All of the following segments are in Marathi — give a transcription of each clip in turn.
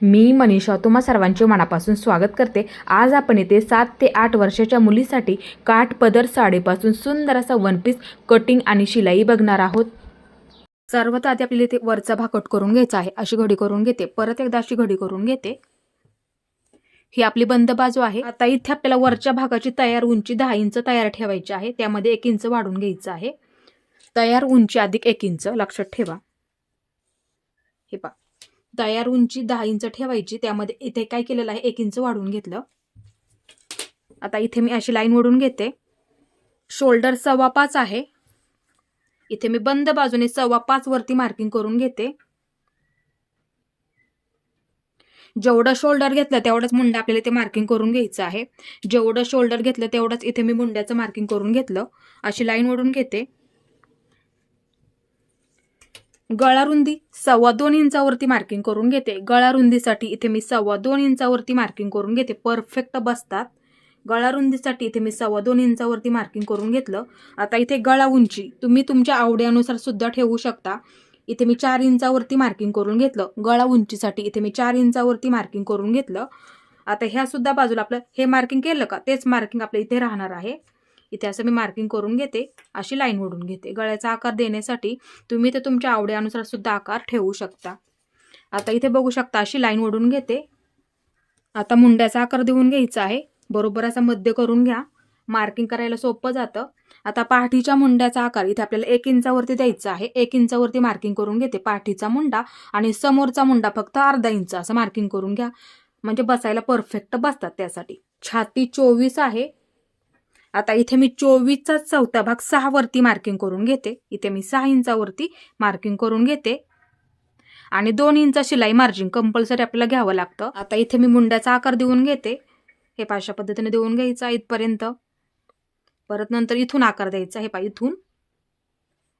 मी मनीषा तुम्हा सर्वांचे मनापासून स्वागत करते। आज आपण इथे 7 ते 8 वर्षाच्या मुलीसाठी काठ पदर साडीपासून सुंदर असा वन पीस कटिंग आणि शिलाई बघणार आहोत। सर्वात आधी आपल्याला इथे वरचा भाग कट करून घ्यायचा आहे। अशी घडी करून घेते, परत एकदा अशी घडी करून घेते। ही आपली बंद बाजू आहे। आता इथे आपल्याला वरच्या भागाची तयार उंची 10 इंच तयार ठेवायची आहे। त्यामध्ये 1 इंच वाढून घ्यायचं आहे। तयार उंची अधिक 1 इंच लक्षात ठेवा। हे पहा, तयार उंची 10 इंच ठेवायची, त्यामध्ये इथे काय केलेलं आहे 1 इंच वाढवून घेतलं। आता इथे मी अशी लाईन ओढून घेते। शोल्डर 5.25 आहे, इथे मी बंद बाजूने 5.25 वरती मार्किंग करून घेते। जेवढं शोल्डर घेतलं तेवढंच मुंडा आपल्याला इथे मार्किंग करून घ्यायचं आहे। जेवढं शोल्डर घेतलं तेवढंच इथे मी मुंड्याचं मार्किंग करून घेतलं। अशी लाईन ओढून घेते। गळा रुंदी 2.25 इंचावरती मार्किंग करून घेते। गळा रुंदीसाठी इथे मी 2.25 इंचावरती मार्किंग करून घेते, परफेक्ट बसतात। गळा रुंदीसाठी इथे मी 2.25 इंचावरती मार्किंग करून घेतलं। आता इथे गळा उंची तुम्ही तुमच्या आवडीनुसार सुद्धा ठेवू शकता। इथे मी 4 इंचावरती मार्किंग करून घेतलं। गळा उंचीसाठी इथे मी 4 इंचावरती मार्किंग करून घेतलं। आता ह्या सुद्धा बाजूला आपलं हे मार्किंग केलं का तेच मार्किंग आपल्या इथे राहणार आहे। इथे असं मी मार्किंग करून घेते, अशी लाईन ओढून घेते। गळ्याचा आकार देण्यासाठी तुम्ही ते तुमच्या आवडीनुसार सुद्धा आकार ठेवू शकता। आता इथे बघू शकता अशी लाईन ओढून घेते। आता मुंड्याचा आकार देऊन घ्यायचा आहे, बरोबर असा मध्य करून घ्या, मार्किंग करायला सोपं जातं। आता पाठीच्या मुंड्याचा आकार इथे आपल्याला 1 इंचावरती द्यायचा आहे। 1 इंचावरती मार्किंग करून घेते पाठीचा मुंडा, आणि समोरचा मुंडा फक्त अर्धा इंच असं मार्किंग करून घ्या, म्हणजे बसायला परफेक्ट बसतात त्यासाठी। छाती 24 आहे। आता इथे मी 24चा चौथा भाग 6 वरती मार्किंग करून घेते। इथे मी 6 इंचावरती मार्किंग करून घेते, आणि 2 इंच शिलाई मार्जिन कंपल्सरी आपल्याला घ्यावं लागतं। आता इथे मी मुंड्याचा आकार देऊन घेते, हे अशा पद्धतीने देऊन घ्यायचा इथपर्यंत। परत नंतर इथून आकार द्यायचा, हे इथून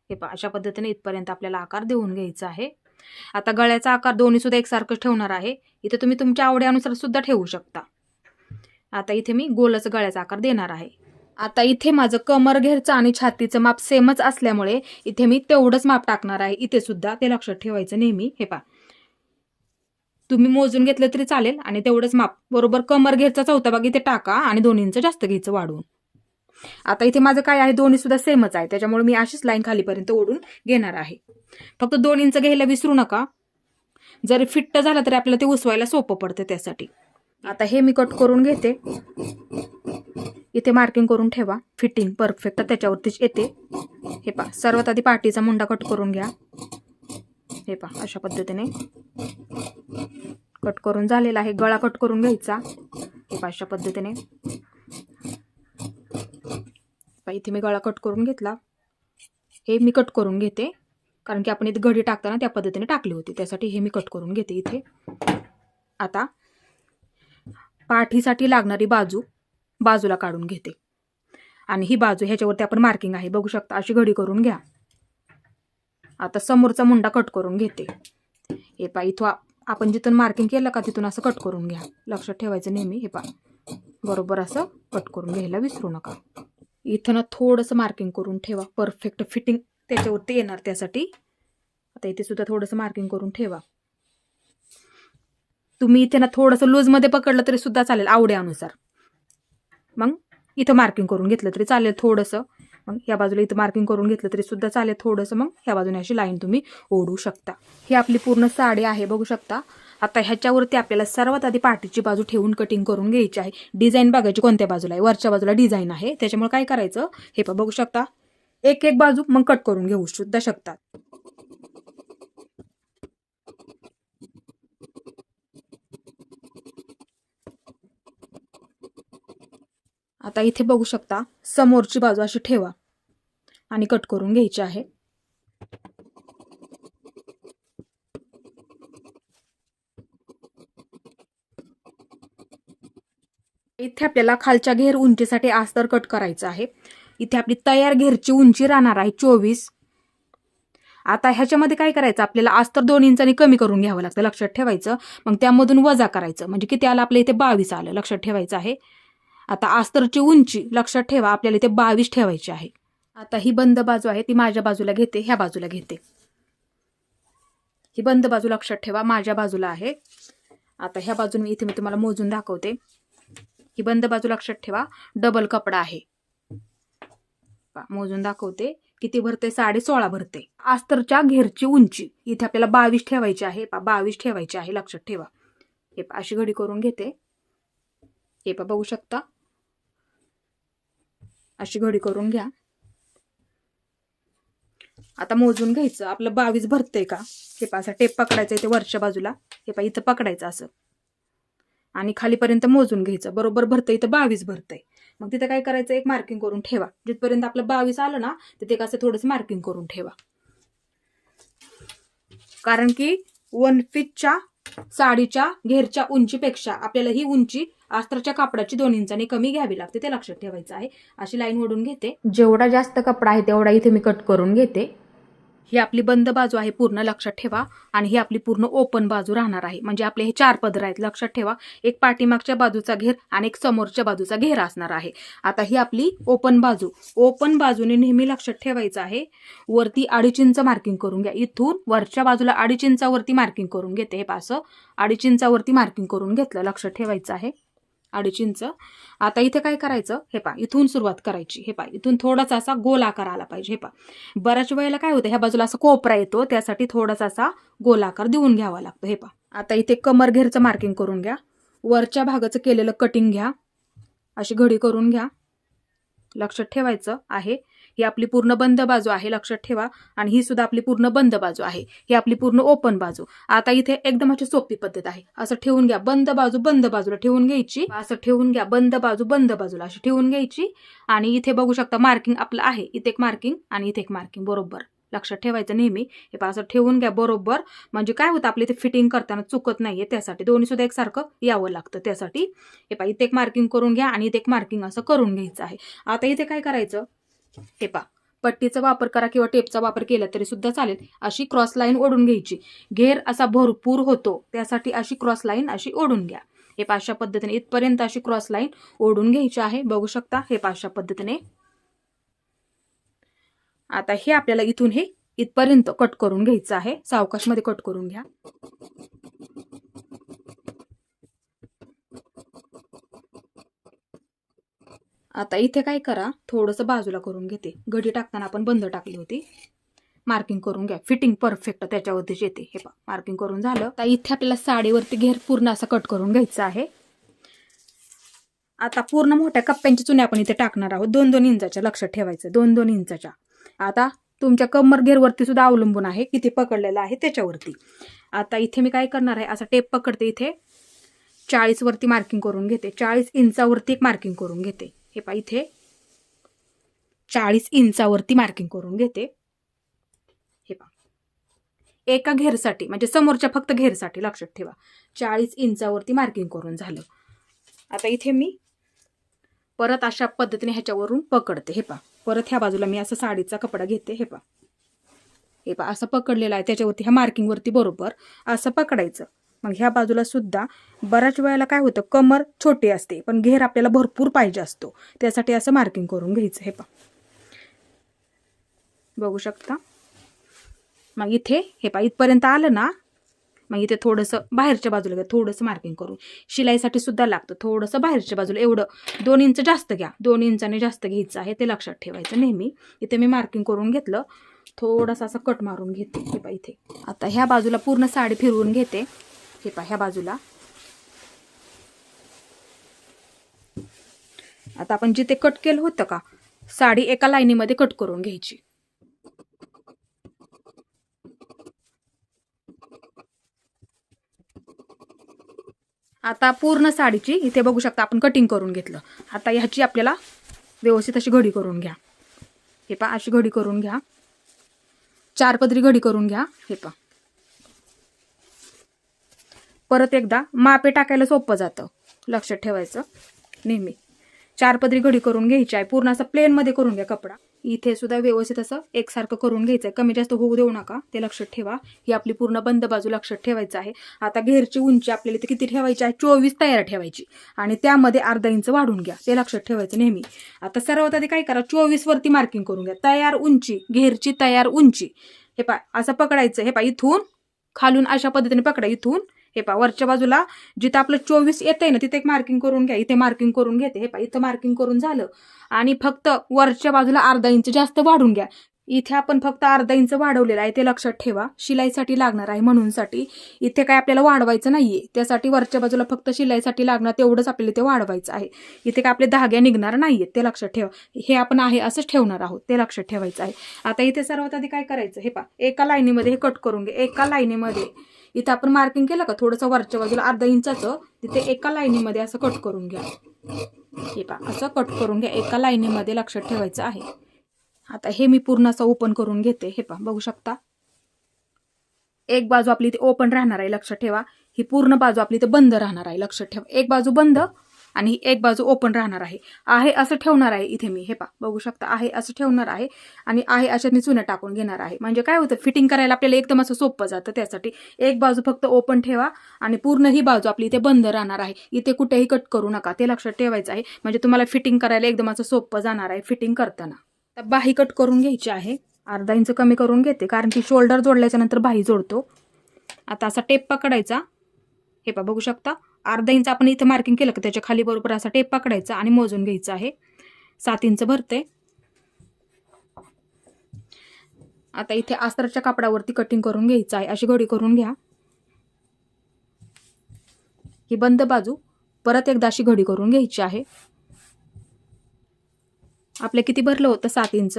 हे अशा पद्धतीने इथपर्यंत आपल्याला आकार देऊन घ्यायचा आहे। आता गळ्याचा आकार दोन्ही सुद्धा एकसारखं ठेवणार आहे। इथे तुम्ही तुमच्या आवडीनुसार सुद्धा ठेवू शकता। आता इथे मी गोलच गळ्याचा आकार देणार आहे। आता इथे माझं कमर घेरचं आणि छातीचं माप सेमच असल्यामुळे इथे मी तेवढंच माप टाकणार आहे। इथे सुद्धा ते लक्षात ठेवायचं नेहमी। हे पहा, तुम्ही मोजून घेतलं तरी चालेल, आणि तेवढंच माप बरोबर कमर घेरचा चौथा भाग इथे टाका, आणि 2 इंच जास्त घ्यायचं वाढवून। आता इथे माझं काय आहे, दोन्ही सुद्धा सेमच आहे, त्याच्यामुळे मी अशीच लाईन खालीपर्यंत ओढून घेणार आहे। फक्त 2 इंच घ्यायला विसरू नका, जरी फिट्ट झालं तरी आपल्याला ते उसवायला सोपं पडतं त्यासाठी। आता हे मी कट करून घेते, इथे मार्किंग करून ठेवा, फिटिंग परफेक्ट त्याच्यावरतीच येते। हे पहा, सर्वात आधी पाठीचा मुंडा कट करून घ्या। हे पहा अशा पद्धतीने कट करून झालेला आहे। गळा कट करून घ्यायचा, हे पहा अशा पद्धतीने। इथे मी गळा कट करून घेतला, हे मी कट करून घेते, कारण की आपण इथे घडी टाकताना त्या पद्धतीने टाकली होती, त्यासाठी हे मी कट करून घेते इथे। आता पाठीसाठी लागणारी बाजू बाजूला काढून घेते, आणि ही बाजू ह्याच्यावरती आपण मार्किंग आहे बघू शकता, अशी घडी करून घ्या। आता समोरचा मुंडा कट करून घेते। हे पहा, इथं आपण जिथून मार्किंग केलं का तिथून असं कट करून घ्या, लक्षात ठेवायचं नेहमी। हे पहा, बरोबर असं कट करून घ्यायला विसरू नका। इथं ना थोडंसं मार्किंग करून ठेवा, परफेक्ट फिटिंग त्याच्यावरती येणार त्यासाठी। आता इथे सुद्धा थोडंसं मार्किंग करून ठेवा। तुम्ही इथे ना थोडंसं लूजमध्ये पकडलं तरी सुद्धा चालेल आवडीनुसार, मग इथं मार्किंग करून घेतलं तरी चालेल थोडंसं, मग या बाजूला इथं मार्किंग करून घेतलं तरी सुद्धा चालेल थोडंसं, मग ह्या बाजूने अशी लाईन तुम्ही ओढू शकता। ही आपली पूर्ण साडी आहे बघू शकता। आता ह्याच्यावरती आपल्याला सर्वात आधी पाठीची बाजू ठेवून कटिंग करून घ्यायची आहे। डिझाईन बघायची कोणत्या बाजूला आहे, वरच्या बाजूला डिझाईन आहे, त्याच्यामुळे काय करायचं, हे पण बघू शकता, एक एक बाजू मग कट करून घेऊ सुद्धा शकतात। आता इथे बघू शकता समोरची बाजू अशी ठेवा, आणि कट करून घ्यायची आहे। इथे आपल्याला खालच्या घेर उंचीसाठी अस्तर कट करायचं आहे। इथे आपली तयार घेरची उंची राहणार आहे 24। आता ह्याच्यामध्ये काय करायचं, आपल्याला अस्तर 2 इंचांनी कमी करून घ्यावं लागतं, लक्षात ठेवायचं। मग त्यामधून वजा करायचं, म्हणजे किती आलं आपल्या इथे 22 आलं, लक्षात ठेवायचं आहे। आता अस्तरची उंची लक्षात ठेवा, आपल्याला इथे 22 ठेवायची आहे। आता ही बंद बाजू आहे ती माझ्या बाजूला घेते, ह्या बाजूला घेते। ही बंद बाजू लक्षात ठेवा माझ्या बाजूला आहे, आता ह्या बाजूने इथे मी तुम्हाला मोजून दाखवते. ही बंद बाजू लक्षात ठेवा, डबल कपडा आहे. मोजून दाखवते किती भरते, 16.5 भरते. अस्तरच्या घेरची उंची इथे आपल्याला 22 ठेवायची आहे. 22 ठेवायची आहे, लक्षात ठेवा. हे अशी घडी करून घेते. हे बघू शकता, अशी घडी करून घ्या. आता मोजून घ्यायचं. आपलं 22 भरते का, हे असा टेप पकडायचा इथे वरच्या बाजूला. हे इथं पकडायचं असं आणि खालीपर्यंत मोजून घ्यायचं. बरोबर भरतंय, इथं 22 भरतंय. मग तिथं काय करायचं, एक मार्किंग करून ठेवा. जिथपर्यंत आपलं 22 आलं ना, तिथे कसं थोडंसं मार्किंग करून ठेवा. कारण की 1 फीटच्या साडीच्या घेरच्या उंचीपेक्षा आपल्याला ही उंची अस्तरच्या कापडाची 2 इंचांनी कमी घ्यावी लागते, ते लक्षात ठेवायचं आहे. अशी लाईन ओढून घेते. जेवढा जास्त कपडा आहे तेवढा इथे मी कट करून घेते. ही आपली बंद बाजू आहे पूर्ण, लक्षात ठेवा. आणि ही आपली पूर्ण ओपन बाजू राहणार आहे. म्हणजे आपले हे 4 पदर आहेत, लक्षात ठेवा. एक पाठीमागच्या बाजूचा घेर आणि एक समोरच्या बाजूचा घेर असणार आहे. आता ही आपली ओपन बाजू. ओपन बाजूने नेहमी लक्षात ठेवायचं आहे, वरती 2.5 इंच मार्किंग करून घ्या. इथून वरच्या बाजूला 2.5 इंचावरती मार्किंग करून घेते. हे असं 2.5 इंचावरती मार्किंग करून घेतलं, लक्षात ठेवायचं आहे. 2.5 इंच. आता इथे काय करायचं, हे इथून सुरुवात करायची. हे इथून थोडासा असा गोल आकार आला पाहिजे. हे बऱ्याच वेळेला काय होतं, ह्या बाजूला असा कोपरा येतो, त्यासाठी थोडासा असा गोल आकार देऊन घ्यावा लागतो. हे आता इथे कमर घेरचं मार्किंग करून घ्या. वरच्या भागाचं केलेलं कटिंग घ्या. अशी घडी करून घ्या, लक्षात ठेवायचं आहे. ही आपली पूर्ण बंद बाजू आहे, लक्षात ठेवा. आणि ही सुद्धा आपली पूर्ण बंद बाजू आहे. ही आपली पूर्ण ओपन बाजू. आता इथे एकदम अशी सोपी पद्धत आहे. असं ठेवून घ्या, बंद बाजू बंद बाजूला ठेवून घ्यायची. असं ठेवून घ्या, बंद बाजू बंद बाजूला अशी ठेवून घ्यायची. आणि इथे बघू शकता मार्किंग आपलं आहे. इथे एक मार्किंग आणि इथे एक मार्किंग, बरोबर लक्षात ठेवायचं नेहमी. हे असं ठेवून घ्या बरोबर. म्हणजे काय होतं, आपल्या इथे फिटिंग करताना चुकत नाहीये, त्यासाठी दोन्ही सुद्धा एकसारखं यावं लागतं. त्यासाठी हे इथे एक मार्किंग करून घ्या आणि इथे एक मार्किंग असं करून घ्यायचं आहे. आता इथे काय करायचं, हे पट्टीचा वापर करा किंवा टेपचा वापर केला तरी सुद्धा चालेल. अशी क्रॉस लाईन ओढून घ्यायची. घेर असा भरपूर होतो, त्यासाठी अशी क्रॉस लाईन अशी ओढून घ्या. हे अशा पद्धतीने इथपर्यंत अशी क्रॉस लाईन ओढून घ्यायची आहे, बघू शकता. हे अशा पद्धतीने. आता हे आपल्याला इथून हे इथपर्यंत कट करून घ्यायचं आहे. सावकाशमध्ये कट करून घ्या. आता इथे काय करा, थोडंसं बाजूला करून घेते. घडी टाकताना आपण बंद टाकली होती. मार्किंग करून घ्या, फिटिंग परफेक्ट त्याच्यावरतीच येते. हे मार्किंग करून झालं. तर इथे आपल्याला साडीवरती घेर पूर्ण असा कट करून घ्यायचा आहे. आता पूर्ण मोठ्या कप्प्यांची चुन्या आपण इथे टाकणार आहोत, 2-2 इंचाच्या, लक्षात ठेवायचं, 2-2 इंचाच्या. आता तुमच्या कमर घेरवरती सुद्धा अवलंबून आहे, किती पकडलेलं आहे त्याच्यावरती. आता इथे मी काय करणार आहे, असा टेप पकडते. इथे 40 वरती मार्किंग करून घेते. 40 इंचावरती एक मार्किंग करून घेते. हे इथे 40 इंचावरती मार्किंग करून घेते. हे एका घेरसाठी, म्हणजे समोरच्या फक्त घेरसाठी, लक्षात ठेवा. 40 इंचावरती मार्किंग करून झालं. आता इथे मी परत अशा पद्धतीने ह्याच्यावरून पकडते. हे परत ह्या बाजूला मी असं साडीचा कपडा घेते. हे असं पकडलेलं आहे, त्याच्यावरती ह्या मार्किंगवरती बरोबर असं पकडायचं. मग ह्या बाजूला सुद्धा बऱ्याच वेळेला काय होतं, कमर छोटी असते पण घेर आपल्याला भरपूर पाहिजे असतो, त्यासाठी असं मार्किंग करून घ्यायचं. हे बघू शकता. मग इथे हे इथपर्यंत आलं ना, मग इथे थोडंसं बाहेरच्या बाजूला घ्या, थोडंसं मार्किंग करून. शिलाईसाठी सुद्धा लागतं थोडंसं बाहेरच्या बाजूला. एवढं 2 इंच जास्त घ्या, 2 इंचाने जास्त घ्यायचं आहे, ते लक्षात ठेवायचं नेहमी. इथे मी मार्किंग करून घेतलं, थोडंसं असं कट मारून घेते. हे इथे आता ह्या बाजूला पूर्ण साडी फिरवून घेते. हे ह्या बाजूला. आता आपण जिथे कट केलं होतं का, साडी एका लाईनीमध्ये कट करून घ्यायची. आता पूर्ण साडीची इथे बघू शकता आपण कटिंग करून घेतलं. आता ह्याची आपल्याला व्यवस्थित अशी घडी करून घ्या. हे अशी घडी करून घ्या, 4 पदरी घडी करून घ्या. हे परत एकदा मापे टाकायला सोपं जातं, लक्षात ठेवायचं नेहमी. 4 पदरी घडी करून घ्यायची आहे. पूर्ण असं प्लेनमध्ये करून घ्या कपडा. इथे सुद्धा व्यवस्थित असं एकसारखं करून घ्यायचं आहे, कमी जास्त होऊ देऊ नका, ते लक्षात ठेवा. ही आपली पूर्ण बंद बाजू लक्षात ठेवायचं आहे. आता घेरची उंची आपल्याला इथे किती ठेवायची आहे, 24 तयार ठेवायची आणि त्यामध्ये अर्धा इंच वाढून घ्या, ते लक्षात ठेवायचं नेहमी. आता सर्वात आधी काय करा, 24 वरती मार्किंग करून घ्या. तयार उंची, घेरची तयार उंची. हे असं पकडायचं. हे इथून खालून अशा पद्धतीने पकडा. इथून हे पहा वरच्या बाजूला जिथं आपलं 24 येतंय ना तिथे एक मार्किंग करून घ्या. इथे मार्किंग करून घेते. हे पहा इथं मार्किंग करून झालं आणि फक्त वरच्या बाजूला अर्धा इंच जास्त वाढून घ्या. इथे आपण फक्त अर्धा इंच वाढवलेलं आहे ते लक्षात ठेवा. शिलाईसाठी लागणार आहे म्हणूनसाठी इथे काय आपल्याला वाढवायचं नाहीये. त्यासाठी वरच्या बाजूला फक्त शिलाईसाठी लागणार तेवढंच आपल्याला इथे वाढवायचं आहे. इथे काय आपले धागे निघणार नाहीयेत ते लक्षात ठेवा. हे आपण आहे असंच ठेवणार आहोत ते लक्षात ठेवायचं आहे. आता इथे सर्वात आधी काय करायचं हे पहा एका लाईनीमध्ये हे कट करून घ्या. एका लाईनीमध्ये इथे आपण मार्किंग केलं का थोडंसं वरच्या बाजूला अर्धा इंचाचं तिथे एका लाईनीमध्ये असं कट करून घ्या. हे पहा असं कट करून घ्या एका लाईनीमध्ये लक्षात ठेवायचं आहे. आता हे मी पूर्ण असं ओपन करून घेते. हे पहा बघू शकता एक बाजू आपली इथे ओपन राहणार आहे लक्षात ठेवा. ही पूर्ण बाजू आपली इथे बंद राहणार आहे लक्षात ठेवा. एक बाजू बंद आणि एक बाजू ओपन राहणार आहे असं ठेवणार आहे इथे मी. हे पहा बघू शकता आहे असं ठेवणार आहे आणि आहे अशा मी चुन्या टाकून घेणार आहे. म्हणजे काय होतं फिटिंग करायला आपल्याला एकदम असं सोपं जातं. त्यासाठी एक बाजू फक्त ओपन ठेवा आणि पूर्ण ही बाजू आपली इथे बंद राहणार आहे. इथे कुठेही कट करू नका ते लक्षात ठेवायचं आहे. म्हणजे तुम्हाला फिटिंग करायला एकदम असं सोपं जाणार आहे फिटिंग करताना. तर बाही कट करून घ्यायची आहे. अर्धा इंच कमी करून घेते कारण की शोल्डर जोडल्याच्या नंतर बाही जोडतो. आता असा टेप पकडायचा. हे पहा बघू शकता अर्धा इंच आपण इथे मार्किंग केलं की त्याच्या खाली बरोबर असा टेप पकडायचा आणि मोजून घ्यायचा आहे. 7 इंच भरते. आता इथे अस्तरच्या कापडावरती कटिंग करून घ्यायचं आहे. अशी घडी करून घ्या. ही बंद बाजू परत एकदा अशी घडी करून घ्यायची आहे. आपले किती भरलं होतं 7 इंच.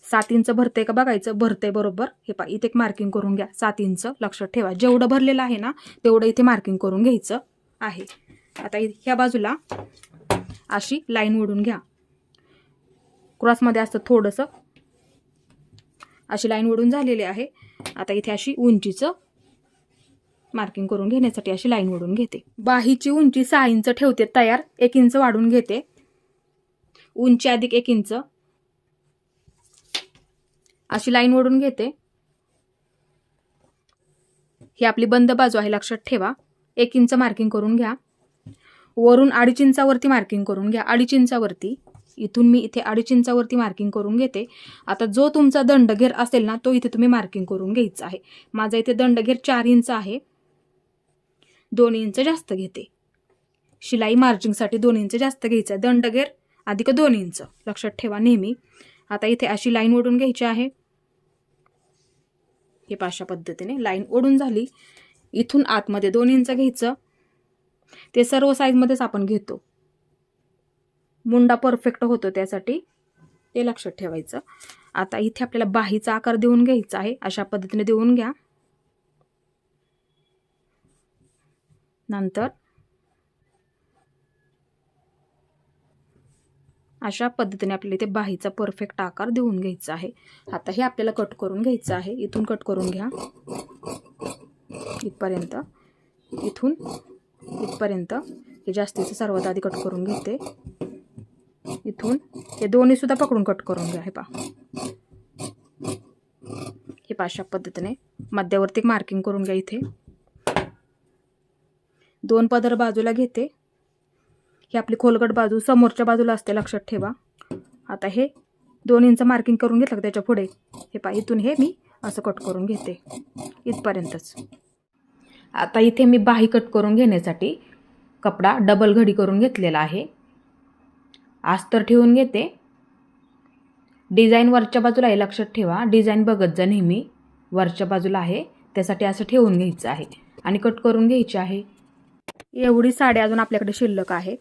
7 इंच भरते का बघायचं. भरते बरोबर. हे पहा इथे एक मार्किंग करून घ्या 7 इंच लक्षात ठेवा. जेवढं भरलेलं आहे ना तेवढं इथे मार्किंग करून घ्यायचं आहे. आता ह्या बाजूला अशी लाईन ओढून घ्या. क्रॉसमध्ये असतं थोडंसं अशी लाईन ओढून झालेली आहे. आता इथे अशी उंचीचं मार्किंग करून घेण्यासाठी अशी लाईन ओढून घेते. बाहीची उंची 6 इंच ठेवते तयार. 1 इंच वाढून घेते. उंची अधिक 1 इंच अशी लाईन ओढून घेते. ही आपली बंद बाजू आहे लक्षात ठेवा. 1 इंच मार्किंग करून घ्या. वरून 2.5 इंचावरती मार्किंग करून घ्या. 2.5 इंचावरती इथून मी इथे 2.5 इंचावरती मार्किंग करून घेते. आता जो तुमचा दंडघेर असेल ना तो इथे तुम्ही मार्किंग करून घ्यायचा आहे. माझा इथे दंडघेर 4 इंच आहे. 2 इंच जास्त घेते. शिलाई मार्जिंगसाठी 2 इंच जास्त घ्यायचं आहे. दंडघेर अधिक 2 इंच लक्षात ठेवा नेहमी. आता इथे अशी लाईन ओढून घ्यायची आहे. हे अशा पद्धतीने लाईन ओढून झाली. इथून आतमध्ये 2 इंच घ्यायचं. ते सर्व साईजमध्येच आपण घेतो. मुंडा परफेक्ट होतो त्यासाठी ते लक्षात ठेवायचं. आता इथे आपल्याला बाहीचा आकार देऊन घ्यायचा आहे. अशा पद्धतीने देऊन घ्या. नंतर अशा पद्धतीने आपल्याला इथे बाहीचा परफेक्ट आकार देऊन घ्यायचा आहे. आता हे आपल्याला कट करून घ्यायचं आहे. इथून कट करून घ्या इथपर्यंत. इथून इथपर्यंत हे जास्तीचं सर्वात आधी कट करून घेते. इथून हे दोन्ही सुद्धा पकडून कट करून घ्या. हे पहा हे अशा पद्धतीने मध्यावरती मार्किंग करून घ्या. इथे 2 पदर बाजूला घेते. ही आपली खोलगट बाजू समोरच्या बाजूला असते लक्षात ठेवा. आता हे 2 इंच मार्किंग करून घेतलं का त्याच्या पुढे हे पहा इथून हे मी असं कट करून घेते इथपर्यंतच. आता इथे मी बाही कट करून घेण्यासाठी कपडा डबल घडी करून घेतलेला आहे. अस्तर ठेवून घेते. डिझाईन वरच्या बाजूला आहे लक्षात ठेवा. डिझाईन बघत जा नेहमी. वरच्या बाजूला आहे त्यासाठी असं ठेवून घ्यायचं आहे आणि कट करून घ्यायची आहे. एवढी साडी अजून आपल्याकडे शिल्लक आहे.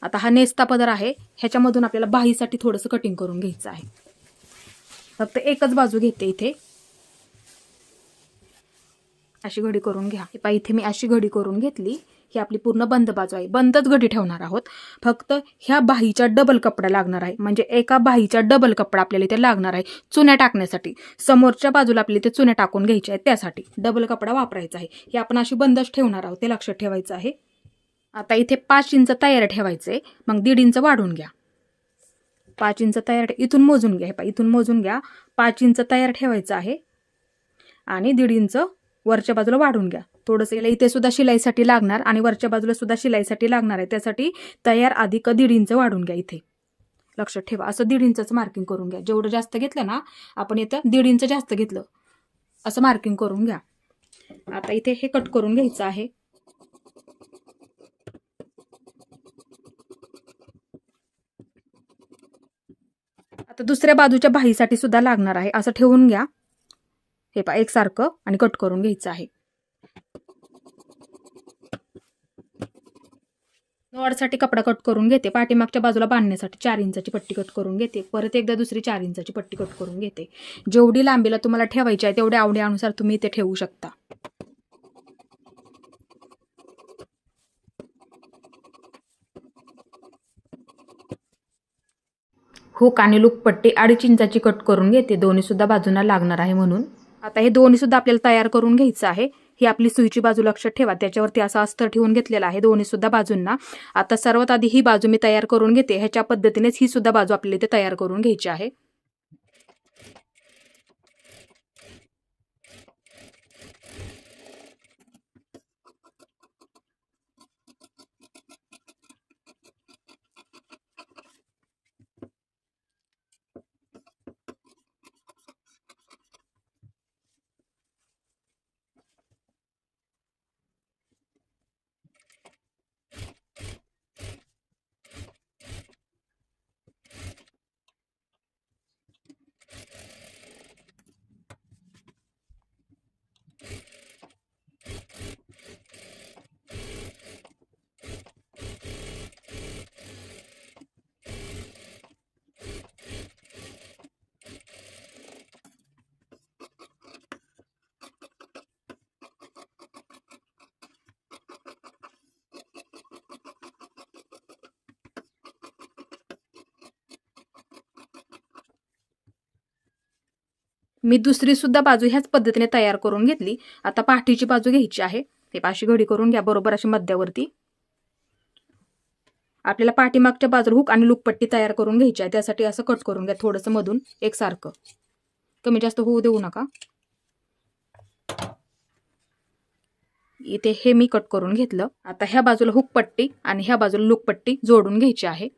आता हा नेस्ता पदर आहे. ह्याच्यामधून आपल्याला बाहीसाठी थोडंसं कटिंग करून घ्यायचं आहे. फक्त एकच बाजू घेते. इथे अशी घडी करून घ्या. हे पहा इथे मी अशी घडी करून घेतली. ही आपली पूर्ण बंद बाजू आहे. बंदच घडी ठेवणार आहोत. फक्त ह्या बाहीच्या डबल कपडा लागणार आहे. म्हणजे एका बाहीच्या डबल कपडा आपल्याला इथे लागणार आहे चुन्या टाकण्यासाठी. समोरच्या बाजूला आपल्याला इथे चुन्या टाकून घ्यायच्या आहेत त्यासाठी डबल कपडा वापरायचा आहे. हे आपण अशी बंदच ठेवणार आहोत ते लक्षात ठेवायचं आहे. आता इथे 5 इंच तयार ठेवायचे. मग 1.5 इंच वाढून घ्या. 5 इंच तयार इथून मोजून घ्या. हे पहा इथून मोजून घ्या. 5 इंच तयार ठेवायचं आहे आणि 1.5 इंच वरच्या बाजूला वाढून घ्या. थोडंसं इथे सुद्धा शिलाईसाठी लागणार आणि वरच्या बाजूला सुद्धा शिलाईसाठी लागणार आहे. त्यासाठी तयार अधिक 1.5 इंच वाढून घ्या. इथे लक्षात ठेवा असं 1.5 इंचचं मार्किंग करून घ्या. जेवढं जास्त घेतलं ना आपण इथं 1.5 इंच जास्त घेतलं असं मार्किंग करून घ्या. आता इथे हे कट करून घ्यायचं आहे. आता दुसऱ्या बाजूच्या बाहीसाठी सुद्धा लागणार आहे. असं ठेवून घ्या. हे पहा एकसारखं आणि कट करून घ्यायचं आहे. नॉडसाठी कपडा कट करून घेते. पाठीमागच्या बाजूला बांधण्यासाठी 4 इंचाची पट्टी कट करून घेते. परत एकदा दुसरी 4 इंचाची पट्टी कट करून घेते. जेवढी लांबीला तुम्हाला ठेवायची आहे तेवढ्या आवडीनुसार तुम्ही इथे ठेवू शकता. हुक आणि लूप पट्टी 2.5 इंचाची कट करून घेते. दोन्ही सुद्धा बाजूंना लागणार आहे म्हणून. आता हे दोन्ही सुद्धा आपल्याला तयार करून घ्यायचं आहे. ही आपली सुईची बाजू लक्षात ठेवा. त्याच्यावरती असं अस्तर ठेवून घेतलेलं आहे दोन्ही सुद्धा बाजूंना. आता सर्वात आधी ही बाजू मी तयार करून घेते. ह्याच्या पद्धतीनेच ही सुद्धा बाजू आपल्याला इथे तयार करून घ्यायची आहे. मी दुसरी सुद्धा बाजू ह्याच पद्धतीने तयार करून घेतली. आता पाठीची बाजू घ्यायची आहे. हे पाशी घडी करून घ्या बरोबर अशी मध्यावरती. आपल्याला पाठीमागच्या बाजूला हुक आणि लूप पट्टी तयार करून घ्यायची आहे. त्यासाठी असं कट करून घ्या थोडंसं मधून एकसारखं. कमी जास्त होऊ देऊ नका. इथे हे मी कट करून घेतलं. आता ह्या बाजूला हुक पट्टी आणि ह्या बाजूला लूप पट्टी जोडून घ्यायची आहे.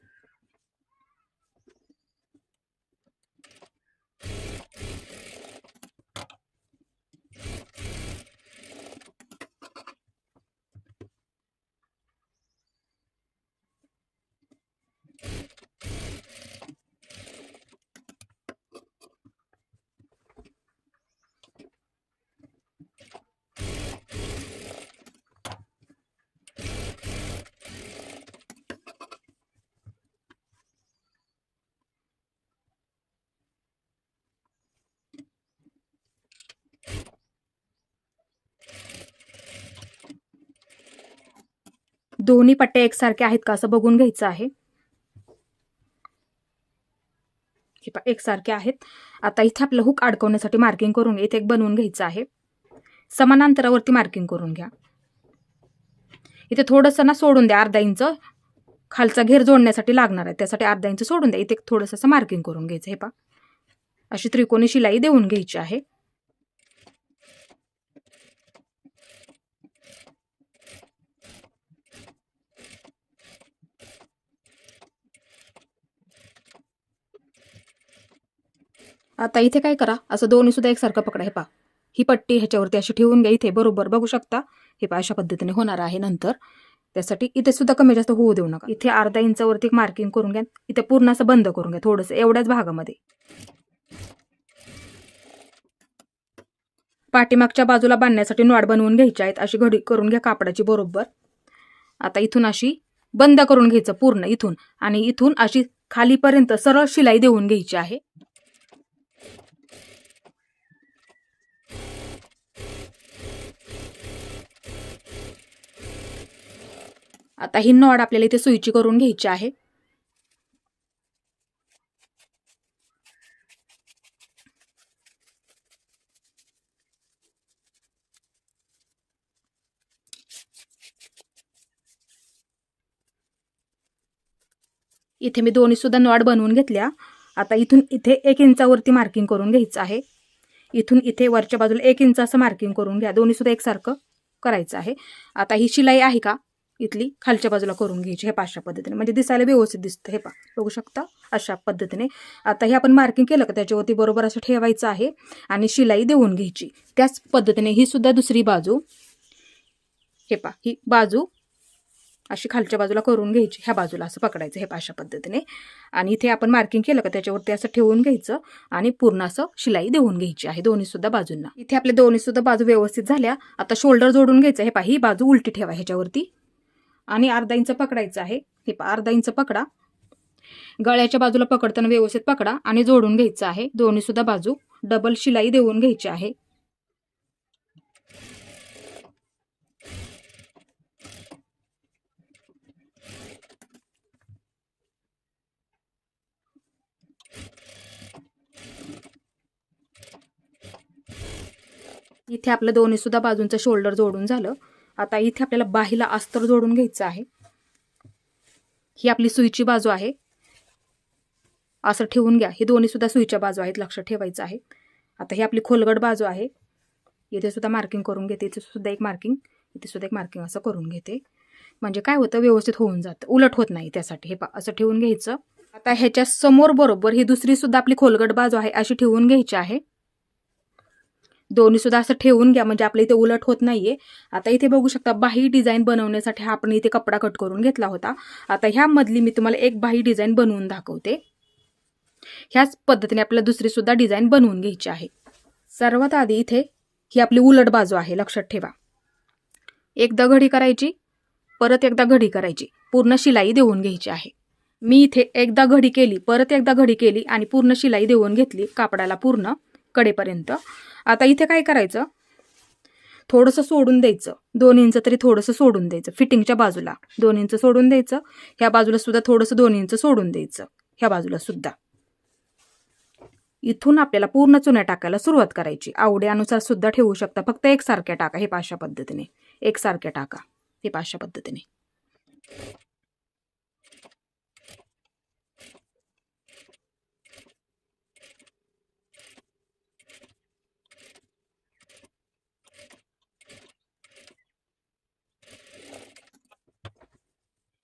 दोन्ही पट्ट्या एकसारख्या आहेत का असं बघून घ्यायचं आहे. एकसारखे आहेत. आता इथे आपलं हुक अडकवण्यासाठी मार्किंग करून घ्या. इथे एक बनवून घ्यायचं आहे. समान अंतरावरती मार्किंग करून घ्या. इथे थोडंसं ना सोडून द्या. अर्धा इंच खालचा घेर जोडण्यासाठी लागणार आहे. त्यासाठी अर्धा इंच सोडून द्या. इथे थोडंसं असं मार्किंग करून घ्यायचं. हे पहा अशी त्रिकोणी शिलाई देऊन घ्यायची आहे. आता इथे काय करा, असं दोन्ही सुद्धा एकसारखं पकडा. हे पहा ही पट्टी ह्याच्यावरती अशी ठेवून घ्या. इथे बरोबर बघू शकता. हे पहा अशा पद्धतीने होणार आहे नंतर. त्यासाठी इथे सुद्धा कमी जास्त होऊ देऊ नका. इथे अर्धा इंचावरती मार्किंग करून घ्या. इथे पूर्ण असं बंद करून घ्या थोडंसं एवढ्याच भागामध्ये. पाठीमागच्या बाजूला बांधण्यासाठी नॉड बनवून घ्यायची आहेत. अशी घडी करून घ्या कापडाची बरोबर. आता इथून अशी बंद करून घ्यायचं पूर्ण इथून आणि इथून अशी खालीपर्यंत सरळ शिलाई देऊन घ्यायची आहे. आता ही नॉड आपल्याला इथे सुईची करून घ्यायची आहे. इथे मी दोन्ही सुद्धा नॉड बनवून घेतल्या. आता इथून इथे 1 इंचावरती मार्किंग करून घ्यायचं आहे. इथून इथे वरच्या बाजूला 1 इंच असं मार्किंग करून घ्या. दोन्ही सुद्धा एकसारखं करायचं आहे. आता ही शिलाई आहे का इथली खालच्या बाजूला करून घ्यायची हे अशा पद्धतीने, म्हणजे दिसायला व्यवस्थित दिसतं. हे बघू शकता अशा पद्धतीने. आता हे आपण मार्किंग केलं का त्याच्यावरती बरोबर असं ठेवायचं आहे आणि शिलाई देऊन घ्यायची. त्याच पद्धतीने ही सुद्धा दुसरी बाजू, हे ही बाजू अशी खालच्या बाजूला करून घ्यायची. ह्या बाजूला असं पकडायचं हे अशा पद्धतीने, आणि इथे आपण मार्किंग केलं का त्याच्यावरती असं ठेवून घ्यायचं आणि पूर्ण असं शिलाई देऊन घ्यायची आहे दोन्ही सुद्धा बाजूंना. इथे आपल्या दोन्ही सुद्धा बाजू व्यवस्थित झाल्या. आता शोल्डर जोडून घ्यायचं. हे ही बाजू उलटी ठेवा ह्याच्यावरती आणि अर्धा इंच पकडायचं आहे. हे अर्धा इंच पकडा. गळ्याच्या बाजूला पकडताना व्यवस्थित पकडा आणि जोडून घ्यायचं आहे. दोन्ही सुद्धा बाजू डबल शिलाई देऊन घ्यायची आहे. इथे आपलं दोन्ही सुद्धा बाजूंचं शोल्डर जोडून झालं. आता इथे आपल्याला बाहीला अस्तर जोडून घ्यायचं आहे. ही आपली सुईची बाजू आहे. असं ठेवून घ्या. ही दोन्ही सुद्धा सुईच्या बाजू आहेत, लक्षात ठेवायचं आहे. आता ही आपली खोलगट बाजू आहे. इथे सुद्धा मार्किंग करून घेते. इथे सुद्धा एक मार्किंग, इथे सुद्धा एक मार्किंग असं करून घेते. म्हणजे काय होतं, व्यवस्थित होऊन जातं, उलट होत नाही. त्यासाठी हे असं ठेवून घ्यायचं. आता ह्याच्या समोर बरोबर ही दुसरी सुद्धा आपली खोलगट बाजू आहे अशी ठेवून घ्यायची आहे. दोन्ही सुद्धा असं ठेवून घ्या, म्हणजे आपल्या इथे उलट होत नाहीये. आता इथे बघू शकता बाही डिझाईन बनवण्यासाठी हा आपण इथे कपडा कट करून घेतला होता. आता ह्या मधली मी तुम्हाला एक बाही डिझाईन बनवून दाखवते. ह्याच पद्धतीने आपल्याला दुसरी सुद्धा डिझाईन बनवून घ्यायची आहे. सर्वात आधी इथे ही आपली उलट बाजू आहे, लक्षात ठेवा. एकदा घडी करायची, परत एकदा घडी करायची, पूर्ण शिलाई देऊन घ्यायची आहे. मी इथे एकदा घडी केली, परत एकदा घडी केली आणि पूर्ण शिलाई देऊन घेतली कापडाला पूर्ण कडेपर्यंत. आता इथे काय करायचं, थोडंसं सोडून द्यायचं, 2 इंच तरी थोडंसं सोडून द्यायचं. फिटिंगच्या बाजूला 2 इंच सोडून द्यायचं. ह्या बाजूला सुद्धा थोडंसं 2 इंच सोडून द्यायचं. ह्या बाजूला सुद्धा. इथून आपल्याला पूर्ण चुन्या टाकायला सुरुवात करायची. आवड्यानुसार सुद्धा ठेवू शकता, फक्त एकसारख्या टाका. हे अशा पद्धतीने एकसारख्या टाका. हे अशा पद्धतीने.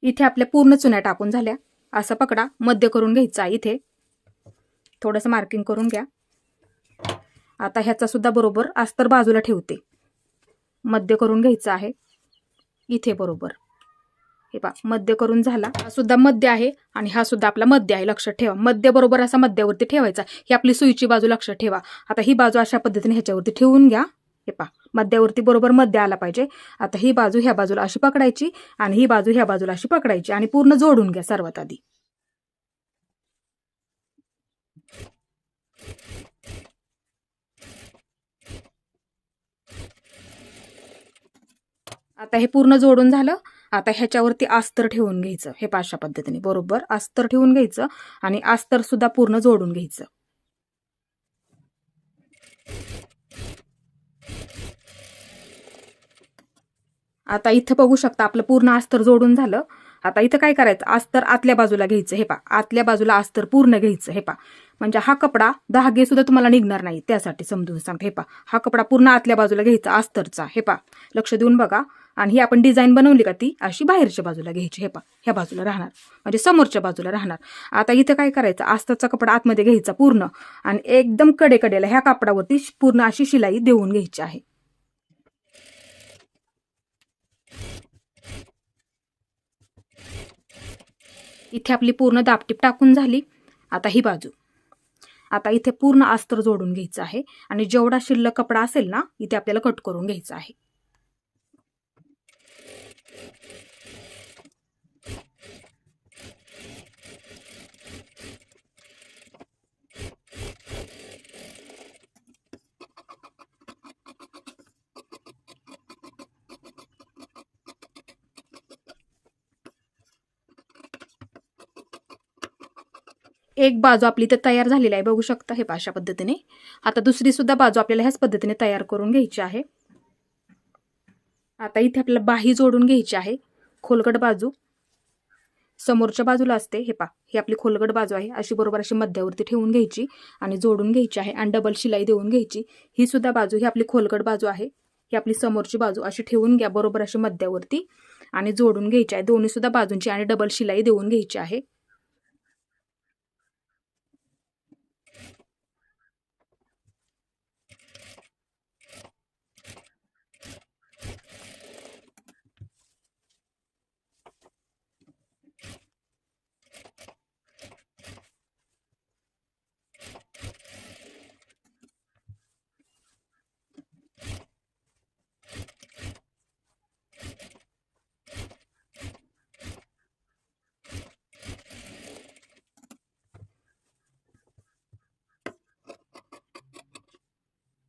इथे आपल्या पूर्ण चुन्या टाकून झाल्या. असं पकडा, मध्य करून घ्यायचा. इथे थोडंसं मार्किंग करून घ्या. आता ह्याचा सुद्धा बरोबर अस्तर बाजूला ठेवते. मध्य करून घ्यायचं आहे इथे बरोबर. हे मध्य करून झाला. हा सुद्धा मध्य आहे आणि हा सुद्धा आपला मध्य आहे, लक्षात ठेवा. मध्य बरोबर असा मध्यावरती ठेवायचा. ही आपली सुईची बाजू, लक्षात ठेवा. आता ही बाजू अशा पद्धतीने ह्याच्यावरती ठेवून घ्या. हे मध्यावरती बरोबर मध्य आला पाहिजे. आता ही बाजू ह्या बाजूला अशी पकडायची आणि ही बाजू ह्या बाजूला अशी पकडायची आणि पूर्ण जोडून घ्या सर्वात आधी. आता हे पूर्ण जोडून झालं. आता ह्याच्यावरती अस्तर ठेवून घ्यायचं. हे अशा पद्धतीने बरोबर अस्तर ठेवून घ्यायचं आणि अस्तर सुद्धा पूर्ण जोडून घ्यायचं. आता इथं बघू शकता आपलं पूर्ण अस्तर जोडून झालं. आता इथं काय करायचं, अस्तर आतल्या बाजूला घ्यायचं. हे आतल्या बाजूला अस्तर पूर्ण घ्यायचं. हे म्हणजे हा कपडा धागे सुद्धा तुम्हाला निघणार नाही, त्यासाठी समजून सांगते. हे हा कपडा पूर्ण आतल्या बाजूला घ्यायचा अस्तरचा. हे लक्ष देऊन बघा. आणि ही आपण डिझाईन बनवली का ती अशी बाहेरच्या बाजूला घ्यायची. हे ह्या बाजूला राहणार, म्हणजे समोरच्या बाजूला राहणार. आता इथं काय करायचं, अस्तरचा कपडा आतमध्ये घ्यायचा पूर्ण आणि एकदम कडेला ह्या कापडावरती पूर्ण अशी शिलाई देऊन घ्यायची आहे. इथे आपली पूर्ण दापटीप टाकून झाली. आता ही बाजू, आता इथे पूर्ण अस्तर जोडून घ्यायचं आहे आणि जेवढा शिल्लक कपडा असेल ना इथे आपल्याला कट करून घ्यायचा आहे. एक बाजू आपली तर तयार झालेली आहे, बघू शकता. हे अशा पद्धतीने. आता दुसरी सुद्धा बाजू आपल्याला ह्याच पद्धतीने तयार करून घ्यायची आहे. आता इथे आपल्याला बाही जोडून घ्यायची आहे. खोलगट बाजू समोरच्या बाजूला असते. ही आपली खोलगट बाजू आहे. अशी बरोबर अशी मध्यावरती ठेवून घ्यायची आणि जोडून घ्यायची आहे आणि डबल शिलाई देऊन घ्यायची. ही सुद्धा बाजू ही आपली खोलगट बाजू आहे. ही आपली समोरची बाजू अशी ठेवून घ्या बरोबर अशी मध्यावरती आणि जोडून घ्यायची आहे दोन्ही सुद्धा बाजूंची आणि डबल शिलाई देऊन घ्यायची आहे.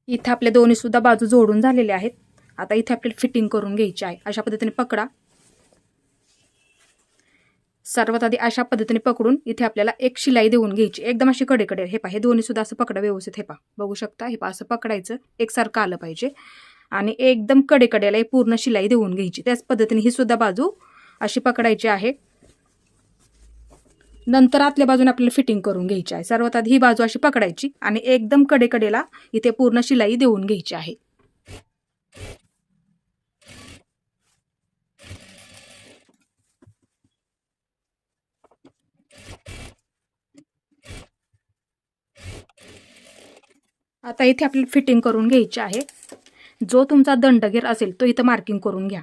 इथे आपले दोन्ही सुद्धा बाजू जोडून झालेले आहेत. आता इथे आपल्याला फिटिंग करून घ्यायची आहे. अशा पद्धतीने पकडा. सर्वात आधी अशा पद्धतीने पकडून इथे आपल्याला एक शिलाई देऊन घ्यायची एकदम अशी कडेकडे. हे पहा, हे दोन्ही सुद्धा असं पकडा व्यवस्थित. हे पहा, बघू शकता. हे पहा, असं पकडायचं, एकसारखं आलं पाहिजे आणि एकदम कडेकडेला पूर्ण शिलाई देऊन घ्यायची. त्याच पद्धतीने ही सुद्धा बाजू अशी पकडायची आहे. नंतर आतल्या बाजूने आपल्याला फिटिंग करून घ्यायची आहे. सर्वात आधी ही बाजू अशी पकडायची आणि एकदम कडेकडेला इथे पूर्ण शिलाई देऊन घ्यायची आहे. आता इथे आपल्याला फिटिंग करून घ्यायची आहे. जो तुमचा दंडगेर असेल तो इथं मार्किंग करून घ्या.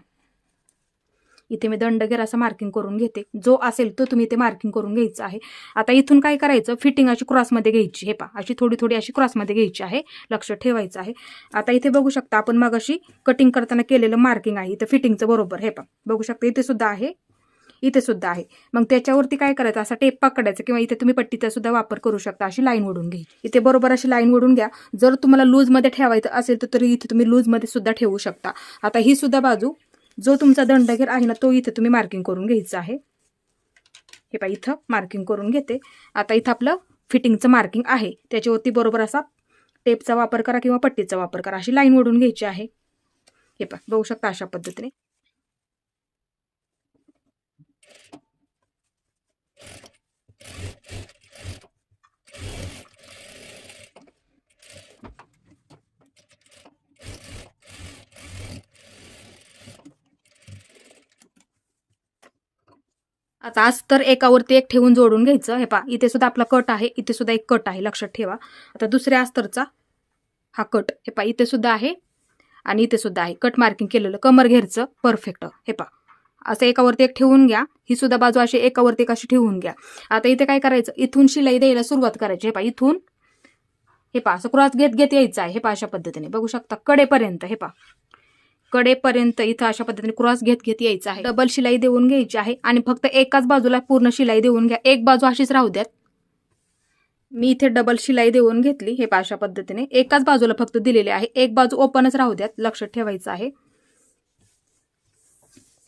इथे मी दंडगेर असं मार्किंग करून घेते. जो असेल तो तुम्ही इथे मार्किंग करून घ्यायचं आहे. आता इथून काय करायचं, फिटिंग अशी क्रॉसमध्ये घ्यायची. हे पहा, अशी थोडी थोडी अशी क्रॉसमध्ये घ्यायची आहे. लक्ष ठेवायचं आहे. आता इथे बघू शकता आपण मग अशी कटिंग करताना केलेलं मार्किंग आहे इथे फिटिंगचं बरोबर. हे पहा, बघू शकता इथे सुद्धा आहे, इथे सुद्धा आहे. मग त्याच्यावरती काय करायचं, असा टेप पकडायचा किंवा इथे तुम्ही पट्टीचा सुद्धा वापर करू शकता. अशी लाईन ओढून घ्यायची. इथे बरोबर अशी लाईन ओढून घ्या. जर तुम्हाला लूजमध्ये ठेवायचं असेल तर तरी इथे तुम्ही लूजमध्ये सुद्धा ठेवू शकता. आता ही सुद्धा बाजू, जो तुमचा दंडगेर आहे ना, तो इथे तुम्ही मार्किंग करून घ्यायचा आहे. हे पहा, इथं मार्किंग करून घेते. आता इथं आपलं फिटिंगचं मार्किंग आहे, त्याच्यावरती बरोबर असा टेपचा वापर करा किंवा पट्टीचा वापर करा. अशी लाईन ओढून घ्यायची आहे. हे पहा, बघू शकता अशा पद्धतीने. आता अस्तर एकावरती एक ठेवून जोडून घ्यायचं. हे पहा, इथे सुद्धा आपला कट आहे, इथे सुद्धा एक कट आहे, लक्षात ठेवा. आता दुसऱ्या अस्तरचा हा कट, हे पहा, इथे सुद्धा आहे आणि इथे सुद्धा आहे कट मार्किंग केलेलं कमर घेरचं परफेक्ट. हे पहा, असं एकावरती एक ठेवून घ्या. ही सुद्धा बाजू अशी एकावरती एक अशी ठेवून घ्या. आता इथे काय करायचं, इथून शिलाई द्यायला सुरुवात करायची. हे पहा, इथून हे पहा, असं क्रॉस घेत घेत यायचं आहे. हे पहा, अशा पद्धतीने बघू शकता कडेपर्यंत. हे पहा, कडेपर्यंत इथं अशा पद्धतीने क्रॉस घेत घेत यायचं आहे. डबल शिलाई देऊन घ्यायची आहे आणि फक्त एकाच बाजूला पूर्ण शिलाई देऊन घ्या. एक बाजू अशीच राहू द्यात. मी इथे डबल शिलाई देऊन घेतली. हे पहा, अशा पद्धतीने एकाच बाजूला फक्त दिलेले आहे. एक बाजू ओपनच राहू द्यात, लक्षात ठेवायचं आहे.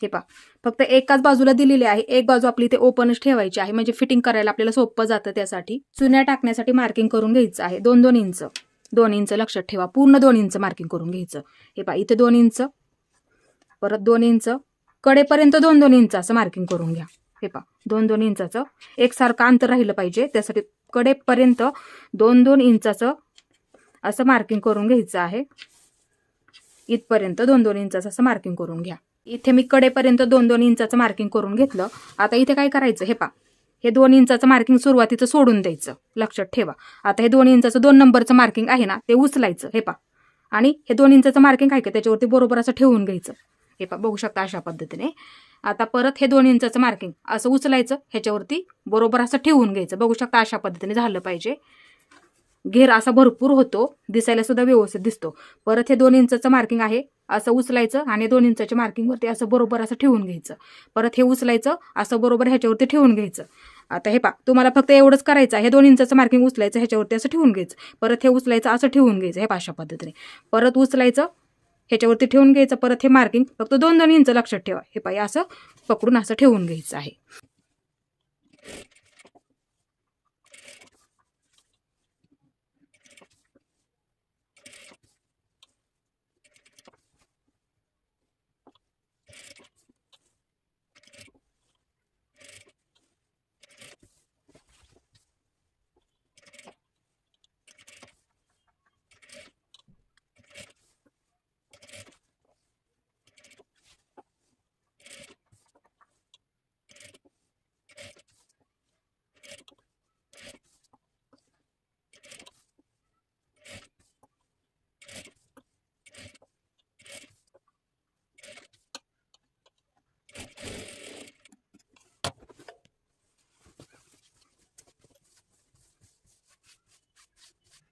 हे पहा, फक्त एकाच बाजूला दिलेली आहे, एक बाजू आपली इथे ओपनच ठेवायची आहे, म्हणजे फिटिंग करायला आपल्याला सोपं जातं. त्यासाठी चुन्या टाकण्यासाठी मार्किंग करून घ्यायचं आहे. 2-2 इंच, 2 इंच लक्षात ठेवा. पूर्ण 2 इंच मार्किंग करून घ्यायचं. हे पहा, इथे 2 इंच, परत 2 इंच, कडेपर्यंत 2-2 इंच असं मार्किंग करून घ्या. हे पहा, 2-2 इंचाचं एकसारखं अंतर राहिलं पाहिजे, त्यासाठी कडेपर्यंत 2-2 इंचाचं असं मार्किंग करून घ्यायचं आहे. इथपर्यंत 2-2 इंचाचं असं मार्किंग करून घ्या. इथे मी कडेपर्यंत 2-2 इंचाचं मार्किंग करून घेतलं. आता इथे काय करायचं, हे पहा, हे 2 इंचाचं मार्किंग सुरुवातीचं सोडून द्यायचं, लक्षात ठेवा. आता हे 2 इंचाचं 2 नंबरचं मार्किंग आहे ना, ते उचलायचं. हे पहा, आणि हे 2 इंचाचं मार्किंग आहे का त्याच्यावरती बरोबर असं ठेवून घ्यायचं. हे पहा, बघू शकता अशा पद्धतीने. आता परत हे 2 इंचाचं मार्किंग असं उचलायचं, ह्याच्यावरती बरोबर असं ठेवून घ्यायचं. बघू शकता अशा पद्धतीने झालं पाहिजे. घेर असा भरपूर होतो, दिसायला सुद्धा व्यवस्थित दिसतो. परत हे 2 इंचाचं मार्किंग आहे, असं उचलायचं आणि 2 इंचाच्या मार्किंगवरती असं बरोबर असं ठेवून घ्यायचं. परत हे उचलायचं, असं बरोबर ह्याच्यावरती ठेवून घ्यायचं. आता हे पहा, तुम्हाला फक्त एवढंच करायचं आहे. हे 2 इंचाचं मार्किंग उचलायचं, ह्याच्यावरती असं ठेवून घ्यायचं. परत हे उचलायचं, असं ठेवून घ्यायचं. हे अशा पद्धतीने परत उचलायचं, ह्याच्यावरती ठेवून घ्यायचं. परत हे मार्किंग फक्त 2-2 इंच लक्षात ठेवा. हे पहा, असं पकडून असं ठेवून घ्यायचं आहे.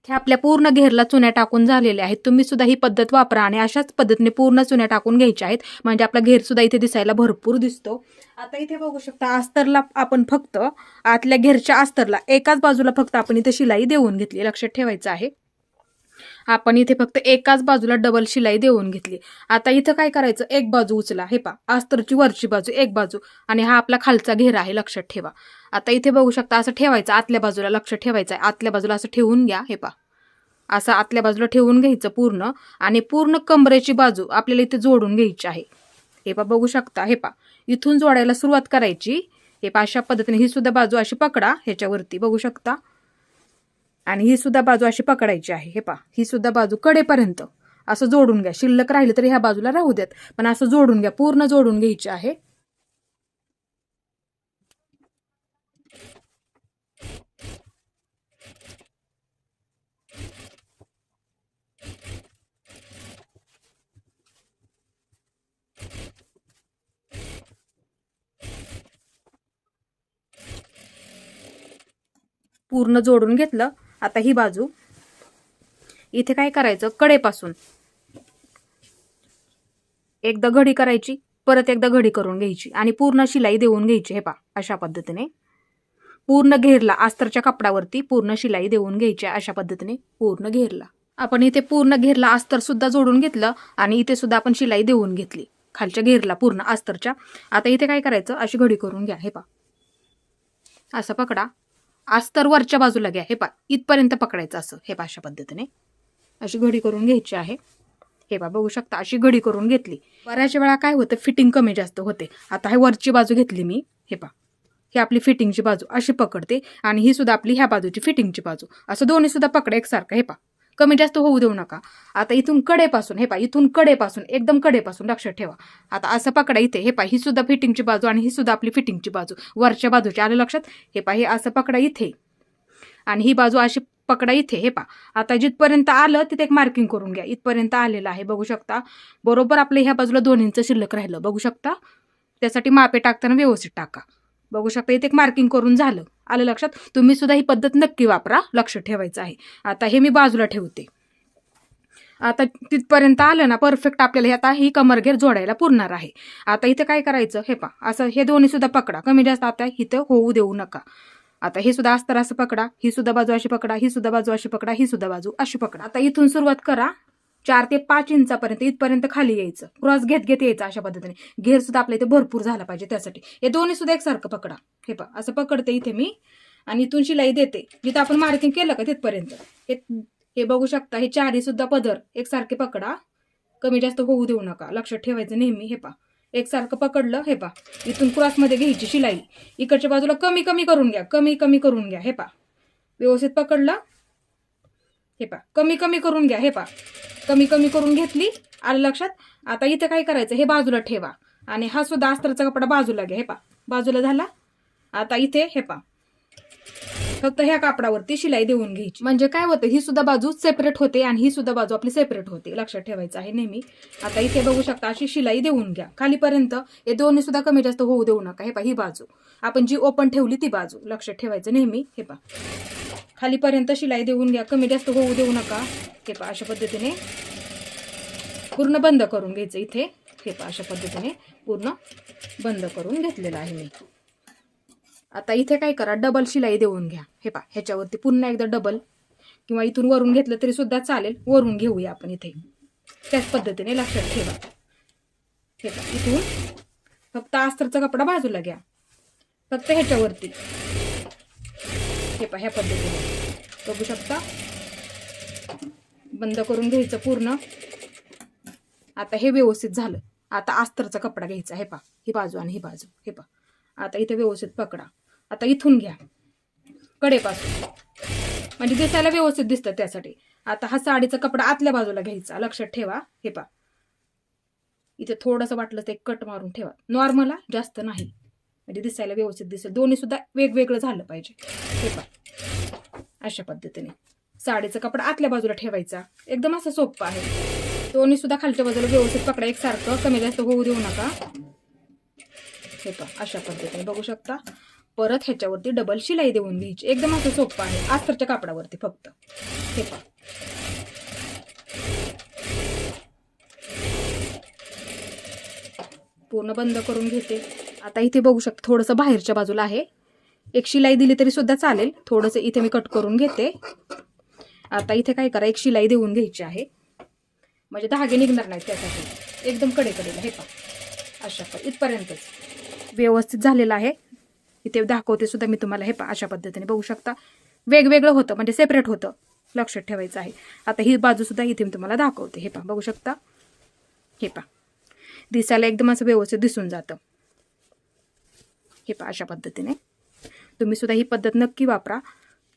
ह्या आपल्या पूर्ण घेरला चुन्या टाकून झालेल्या आहेत. तुम्ही सुद्धा ही पद्धत वापरा आणि अशाच पद्धतीने पूर्ण चुन्या टाकून घ्यायच्या आहेत, म्हणजे आपला घेर सुद्धा इथे दिसायला भरपूर दिसतो. आता इथे बघू शकता अस्तरला आपण फक्त आतल्या घेरच्या अस्तरला एकाच बाजूला फक्त आपण इथे शिलाई देऊन घेतली. लक्षात ठेवायचं आहे, आपण इथे फक्त एकाच बाजूला डबल शिलाई देऊन घेतली. आता इथं काय करायचं, एक बाजू उचला, हे पहा अस्तरची वरची बाजू एक बाजू आणि हा आपला खालचा घेर आहे. लक्षात ठेवा. आता इथे बघू शकता असं ठेवायचं आतल्या बाजूला. लक्ष ठेवायचं आहे, आतल्या बाजूला असं ठेवून घ्या. हे पहा असं आतल्या बाजूला ठेवून घ्यायचं पूर्ण, आणि पूर्ण कमरेची बाजू आपल्याला इथे जोडून घ्यायची आहे. हे पहा बघू शकता, हे पहा इथून जोडायला सुरुवात करायची. हे पहा अशा पद्धतीने ही सुद्धा बाजू अशी पकडा ह्याच्यावरती बघू शकता, आणि ही सुद्धा बाजू अशी पकडायची आहे. हे पहा ही सुद्धा बाजू कडेपर्यंत असं जोडून घ्या. शिल्लक राहिलं तरी ह्या बाजूला राहू देत, पण असं जोडून घ्या, पूर्ण जोडून घ्यायची आहे. पूर्ण जोडून घेतलं. आता ही बाजू इथे काय करायचं, कडेपासून एकदा घडी करायची, परत एकदा घडी करून घ्यायची आणि पूर्ण शिलाई देऊन घ्यायची. हे पहा अशा पद्धतीने पूर्ण घेरला अस्तरच्या कपडावरती पूर्ण शिलाई देऊन घ्यायची. अशा पद्धतीने पूर्ण घेरला आपण इथे पूर्ण घेरला अस्तर सुद्धा जोडून घेतलं आणि इथे सुद्धा आपण शिलाई देऊन घेतली खालच्या घेरला पूर्ण अस्तरच्या. आता इथे काय करायचं, अशी घडी करून घ्या. हे पहा असं पकडा, अस्तर वरच्या बाजूला घ्या. हे पहा इथपर्यंत पकडायचं असं. हे पहा अशा पद्धतीने अशी घडी करून घ्यायची आहे. हे पहा बघू शकता अशी घडी करून घेतली. बऱ्याच वेळा काय होतं, फिटिंग कमी जास्त होते. आता हे वरची बाजू घेतली मी. हे पहा ही आपली फिटिंगची बाजू अशी पकडते आणि ही सुद्धा आपली ह्या बाजूची फिटिंगची बाजू, असं दोन्ही सुद्धा पकडा एकसारखं. हे पहा कमी जास्त होऊ देऊ नका. आता इथून कडेपासून, हे पहा इथून कडेपासून एकदम कडेपासून लक्षात ठेवा. आता असं पकडा इथे. हे पहा ही सुद्धा फिटिंगची बाजू आणि ही सुद्धा आपली फिटिंगची बाजू वरच्या बाजूची. आलं लक्षात. हे पहा हे असं पकडा इथे आणि ही बाजू अशी पकडा इथे. हे पहा आता जिथपर्यंत आलं तिथे एक मार्किंग करून घ्या. इथपर्यंत आलेलं आहे बघू शकता. बरोबर आपल्या ह्या बाजूला 2 इंच शिल्लक राहिलं बघू शकता. त्यासाठी मापे टाकताना व्यवस्थित टाका. बघू शकता इथे एक मार्किंग करून झालं. आलं लक्षात. तुम्ही सुद्धा ही पद्धत नक्की वापरा. लक्ष ठेवायचं आहे. आता हे मी बाजूला ठेवते. आता तिथपर्यंत आलं ना परफेक्ट, आपल्याला आता ही कमरघेर जोडायला पुरणार आहे. आता इथे काय करायचं, हे पहा असं हे दोन्ही सुद्धा पकडा. कमी जास्त आता इथं होऊ देऊ नका. आता हे सुद्धा अस्तर असं पकडा, ही सुद्धा बाजू अशी पकडा, ही सुद्धा बाजू अशी पकडा, ही सुद्धा बाजू अशी पकडा. आता इथून सुरुवात करा 4 ते 5 इंचापर्यंत इथपर्यंत खाली यायचं. क्रॉस घेत घेत यायचं अशा पद्धतीने. घेर सुद्धा आपल्या इथे भरपूर झाला पाहिजे, त्यासाठी हे दोन्ही सुद्धा एकसारखं पकडा. हे पहा असं पकडते इथे मी आणि इथून शिलाई देते. जिथं आपण मार्किंग केलं का तिथपर्यंत हे बघू शकता. हे 4ही सुद्धा पदर एकसारखे पकडा. कमी जास्त होऊ देऊ नका. लक्षात ठेवायचं नेहमी. हे पहा एकसारखं पकडलं. हे पहा इथून क्रॉसमध्ये घ्यायची शिलाई. इकडच्या बाजूला कमी कमी करून घ्या. कमी कमी करून घ्या. हे पहा व्यवस्थित पकडलं. हे पहा कमी कमी करून घ्या. हे पहा कमी कमी करून घेतली. आलं लक्षात. आता इथे काय करायचं, हे बाजूला ठेवा आणि हा सुद्धा अस्तरचा कपडा बाजूला घ्या. हे पहा बाजूला झाला. आता इथे हे पहा फक्त ह्या कापडावरती शिलाई देऊन घ्यायची. म्हणजे काय होतं, ही सुद्धा बाजू सेपरेट होते आणि ही सुद्धा बाजू आपली सेपरेट होते. लक्षात ठेवायचं आहे नेहमी. आता इथे बघू शकता अशी शिलाई देऊन घ्या खालीपर्यंत. हे दोन्ही सुद्धा कमी जास्त होऊ देऊ नका. हे पहा ही बाजू आपण जी ओपन ठेवली ती बाजू. लक्षात ठेवायचं नेहमी. हे पहा खालीपर्यंत शिलाई देऊन घ्या. कमी जास्त होऊ देऊ नका. हे पहा अशा पद्धतीने पूर्ण बंद करून घ्यायचं इथे. हे पहा अशा पद्धतीने पूर्ण बंद करून घेतलेलं आहे मी. आता इथे काय करा, डबल शिलाई देऊन घ्या. हे पहा ह्याच्यावरती पुन्हा एकदा डबल, किंवा इथून वरून घेतलं तरी सुद्धा चालेल. वरून घेऊया आपण इथे त्याच पद्धतीने. लक्षात ठेवा. हे पहा इथून फक्त अस्तरचा कपडा बाजूला घ्या. फक्त ह्याच्यावरती हे पहा ह्या पद्धतीने बघू शकता. बंद करून घ्यायचं पूर्ण. आता हे व्यवस्थित झालं. आता अस्तरचा कपडा घ्यायचा. हे पहा ही बाजू आणि ही बाजू. हे पहा आता इथे व्यवस्थित पकडा. आता इथून घ्या कडेपासून, म्हणजे दिसायला व्यवस्थित दिसतं त्यासाठी. आता हा साडीचा कपडा आतल्या बाजूला घ्यायचा. लक्षात ठेवा. हे पहा इथे थोडंसं वाटलं तर एक कट मारून ठेवा. नॉर्मला जास्त नाही, म्हणजे दिसायला व्यवस्थित दिसेल. दोन्ही सुद्धा वेगवेगळं झालं पाहिजे. हे पहा अशा पद्धतीने साडीचा कपडा आतल्या बाजूला ठेवायचा. एकदम असं सोपं आहे. दोन्ही सुद्धा खालच्या बाजूला व्यवस्थित पकडा एकसारखं. कमी जास्त होऊ देऊ नका. हे पहा अशा पद्धतीने बघू शकता. परत ह्याच्यावरती डबल शिलाई देऊन घ्यायची. एकदम असं सोपं आहे, अस्तरच्या कापडावरती फक्त. हे पहा, पूर्ण बंद करून घेते. आता इथे बघू शकता थोडंसं बाहेरच्या बाजूला आहे, एक शिलाई दिली तरी सुद्धा चालेल. थोडंसं इथे मी कट करून घेते. आता इथे काय करा, एक शिलाई देऊन घ्यायची आहे, म्हणजे धागे निघणार नाहीत त्यासाठी. एकदम कडेकडेला हे पहा, अशा इथपर्यंतच व्यवस्थित झालेलं आहे. इथे दाखवते सुद्धा मी तुम्हाला. हे पहा, अशा पद्धतीने बघू शकता. वेगवेगळं होतं म्हणजे सेपरेट होतं, लक्षात ठेवायचं आहे. आता ही बाजू सुद्धा इथे मी तुम्हाला दाखवते. हे पहा, बघू शकता. हे पहा, दिसायला एकदम असं व्यवस्थित दिसून जातं. हे पहा, अशा पद्धतीने तुम्ही सुद्धा ही पद्धत नक्की वापरा.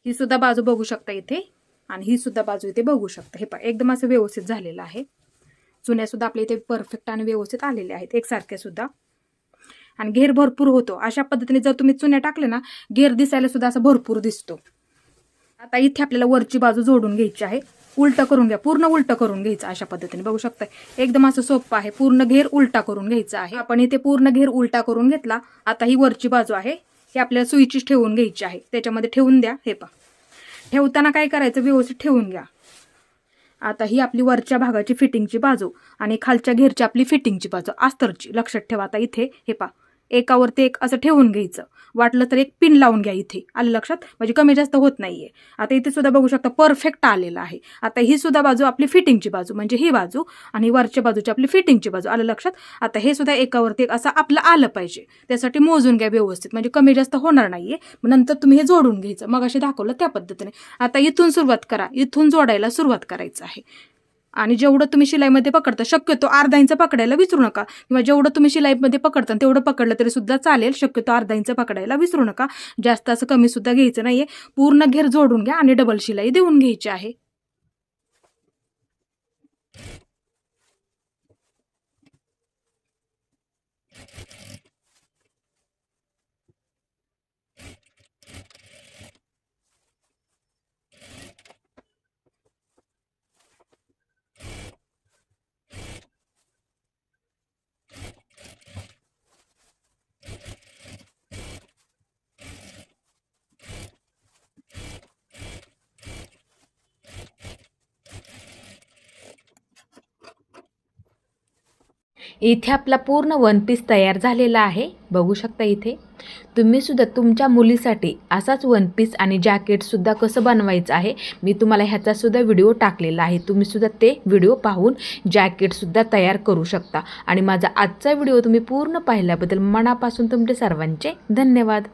ही सुद्धा बाजू बघू शकता इथे, आणि ही सुद्धा बाजू इथे बघू शकता. हे पहा, एकदम असं व्यवस्थित झालेलं आहे. चुन्या सुद्धा आपल्या इथे परफेक्ट आणि व्यवस्थित आलेल्या आहेत, एकसारख्या सुद्धा. आणि घेर भरपूर होतो. अशा पद्धतीने जर तुम्ही चुन्या टाकले ना, घेर दिसायला सुद्धा असं भरपूर दिसतो. आता इथे आपल्याला वरची बाजू जोडून घ्यायची आहे. उलटं करून घ्या, पूर्ण उलटं करून घ्यायचं. अशा पद्धतीने बघू शकता, एकदम असं सोपं आहे. पूर्ण घेर उलटा करून घ्यायचा आहे. आपण इथे पूर्ण घेर उलटा करून घेतला. आता ही वरची बाजू आहे, ही आपल्याला सुईची ठेवून घ्यायची आहे. त्याच्यामध्ये ठेवून द्या. हे पहा, ठेवताना काय करायचं, व्यवस्थित ठेवून घ्या. आता ही आपली वरच्या भागाची फिटिंगची बाजू आणि खालच्या घेरची आपली फिटिंगची बाजू अस्तरची. लक्षात ठेवा. आता इथे हे पहा, एकावरती एक असं ठेवून घ्यायचं. वाटलं तर एक पिन लावून घ्या इथे. आलं लक्षात, म्हणजे कमी जास्त होत नाहीये. आता इथे सुद्धा बघू शकता परफेक्ट आलेलं आहे. आता ही सुद्धा बाजू आपली फिटिंगची बाजू, म्हणजे ही बाजू, आणि वरच्या बाजूची आपली फिटिंगची बाजू. आलं लक्षात. आता हे सुद्धा एकावरती एक असं आपलं आलं पाहिजे. त्यासाठी मोजून घ्या व्यवस्थित, म्हणजे कमी जास्त होणार नाहीये. नंतर तुम्ही हे जोडून घ्यायचं, मग असे दाखवलं त्या पद्धतीने. आता इथून सुरुवात करा, इथून जोडायला सुरुवात करायचं आहे. आणि जेवढं तुम्ही शिलाईमध्ये पकडता, शक्यतो अर्धा इंच पकडायला विसरू नका. किंवा जेवढं तुम्ही शिलाईमध्ये पकडता तेवढं पकडलं तरी सुद्धा चालेल. शक्यतो अर्धा इंच पकडायला विसरू नका. जास्त असं कमी सुद्धा घ्यायचं नाहीये. पूर्ण घेर जोडून घ्या आणि डबल शिलाई देऊन घ्यायची आहे. इथे आपला पूर्ण वन पीस तयार झालेला आहे. बघू शकता इथे. तुम्ही सुद्धा तुमच्या मुलीसाठी असाच वन पीस आणि जॅकेटसुद्धा कसं बनवायचं आहे मी तुम्हाला ह्याचासुद्धा व्हिडिओ टाकलेला आहे. तुम्ही सुद्धा ते व्हिडिओ पाहून जॅकेटसुद्धा तयार करू शकता. आणि माझा आजचा व्हिडिओ तुम्ही पूर्ण पाहिल्याबद्दल मनापासून तुमचे सर्वांचे धन्यवाद.